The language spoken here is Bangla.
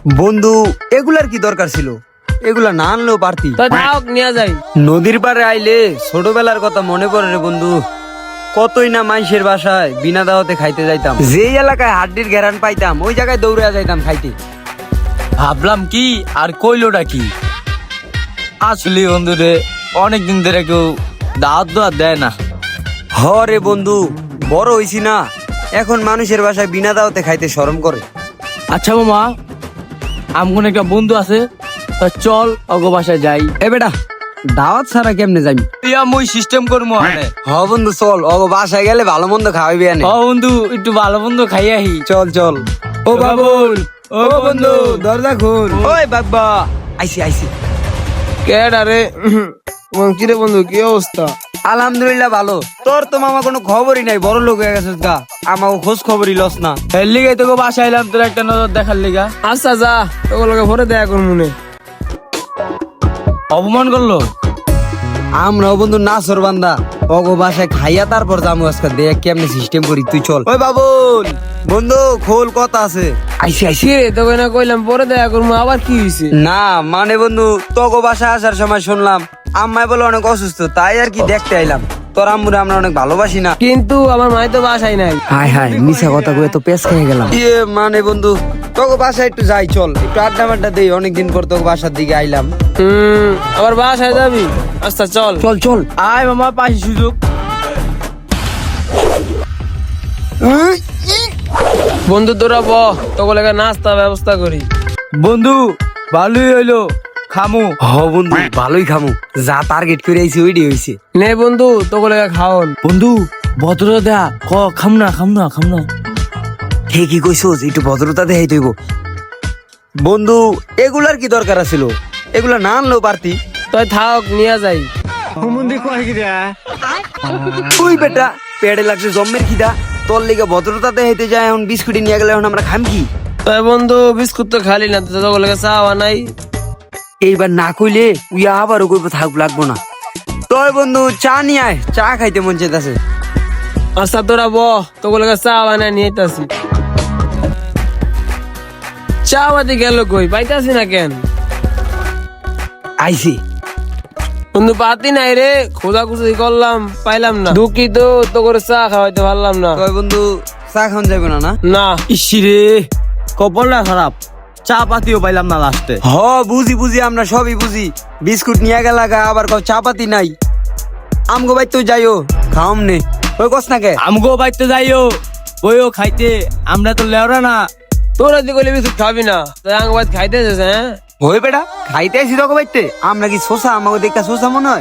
বন্ধু এগুলার কি দরকার ছিল? এগুলা না আনলেও পারতি। তো থাক নিয়ে যাই। নদীর পাড়ে আইলে ছোটবেলার কথা মনে পড়ে রে বন্ধু। কতই না মানুষের বাসায় বিনা দাওয়াতে খাইতে যাইতাম। যেই এলাকায় হাড্ডির ঘেরান পাইতাম ওই জায়গায় দৌড়ে যাইতাম খাইতে। ভাবলাম কি আর কইলোটা কি, আসলে বন্ধু রে অনেকদিন ধরে কেউ দাওয়াত দাওয়াত দেয় না। হ রে বন্ধু, বড় হইছি না, এখন মানুষের বাসায় বিনা দাওয়াতে খাইতে শরম করে। আচ্ছা মামা, আমগুন একটা বন্ধু আছে, তা চল অগো বাসায় যাই। এ বেটা, দাওয়াত ছাড়া কেমনে যাবি? ইয়া মুই সিস্টেম করবো আনে। হ বন্ধু চল, অগো বাসায় গেলে ভালো মন্দ খাওয়াইবি আনে। ও বন্ধু একটু ভালো বন্ধ খাই আহি। চল চল। ও বাবুল, ও বন্ধু দরজা খুল। ওই বাবা, আইছি আইছি। কেডা রে? কিরে বন্ধু, কি অবস্থা? আলহামদুলিল্লাহ ভালো। তোর তো মামা কোনো খবরই নাই, বড় লোক হয়ে গেছিস গা। আমাকে খোঁজ খবরই লস না। এর লিগে তোকে বাসায় এলাম তোর একটা নজর দেখার লিগা। আচ্ছা যা, তোগুলোকে ভরে দেয়া কর মনে। অপমান করলো। আমরাও বন্ধু নাসর বান্দা, অগো বাসায় খাইয়া তারপর যাবো আজকে। দেখ কেমনে সিস্টেম করি, তুই চল। ওই বাবুল বন্ধু খোল, কথা আছে। আইসি আইসি। কিরে তোকে না কইলাম পরে দেয়া করবো, আবার কি হয়েছে? না মানে বন্ধু, তোগো বাসায় আসার সময় শুনলাম আম্মাই বলে অনেক অসুস্থ, তাই আর কি দেখতে আইলাম। তোর আম্মুরে আমরা অনেক ভালোবাসি না। কিন্তু আমার মাই তো বাসায় নাই। হাই হাই, মিশা কথা কয়ে তো পেছ খেয়ে গেলাম। ইয়ে মানে বন্ধু, তোকে বাসায় একটু যাই, চল একটু আড্ডা মাড্ডা দেই। অনেকদিন পর তোকে বাসার দিকে আইলাম। আবার বাসায় যাবি? আচ্ছা চল। চল চল। আয় মামা, পাইছি সুযোগ। বন্ধু তোরা বহ, তোগুলোকে নাস্তা ব্যবস্থা করি। বন্ধু ভালোই হইলো, খামু। হ বন্ধু ভালোই খামু, যা টার্গেট করে আইছি ওইটাই হইছে। নে বন্ধু তোগুলোকে খাওন। বন্ধু ভদ্রতা দেয়া, ক খাম না খাম না খাম না। ঠিকই কইছস, একটু ভদ্রতা দেখাই তৈব। বন্ধু এগুলার কি দরকার আছিল? এগুলা না আনলেও পারতি। তুই থাক নিয়ে যাই। ওই বেটা, পেড়ে লাগছে জম্মের খিদা। তোর লিগে ভদ্রতা দেখাইতে যায়, এখন বিস্কুটি নিয়ে গেলে এখন আমরা খাম কি? তুই বন্ধু বিস্কুট তো খালি না, তোগুলোকে চাওয়া নাই। এইবার না কইলে উই আবারও কইব থাক লাগবো না। তোর বন্ধু চা নিয়ে আয়, চা খাইতে মন চাইতাছে। আচ্ছা তোরা বহ, তোগুলোকে চাওয়া নাই নিয়ে আইতাছি। চা বাতি গেল কই, পাইতাছি না কেন? আইছি। বন্ধু পাতি নাই রে, খোঁজাখুঁজি করলাম পাইলাম না। দুঃখী তো, তো করে চা খাওয়াইতে পারলাম না। তোর বন্ধু চা খাওয়ান যাবে না না? না। ইসিরে কপালটা খারাপ, চা পাতিও পাইলাম না লাস্টে। হ বুঝি বুঝি, আমরা সবই বুঝি। বিস্কুট নিয়ে গেলা গা, আবার কও চা পাতি নাই। আমগো ভাই তো যাইও খাওম নে। ওই কস না কে? আমগো বাইতে যাইও, ওইও খাইতে, আমরা তো লেওরা না। তোরা দি কইলে বিস্কুট খাবি না, তুই আঙ্গ খাইতে যাস? হ্যাঁ ওই বেটা খাইতে আইসি তোকে বাইতে। আমরা কি শোষা? আমাকে দেখা শোষা মনে হয়?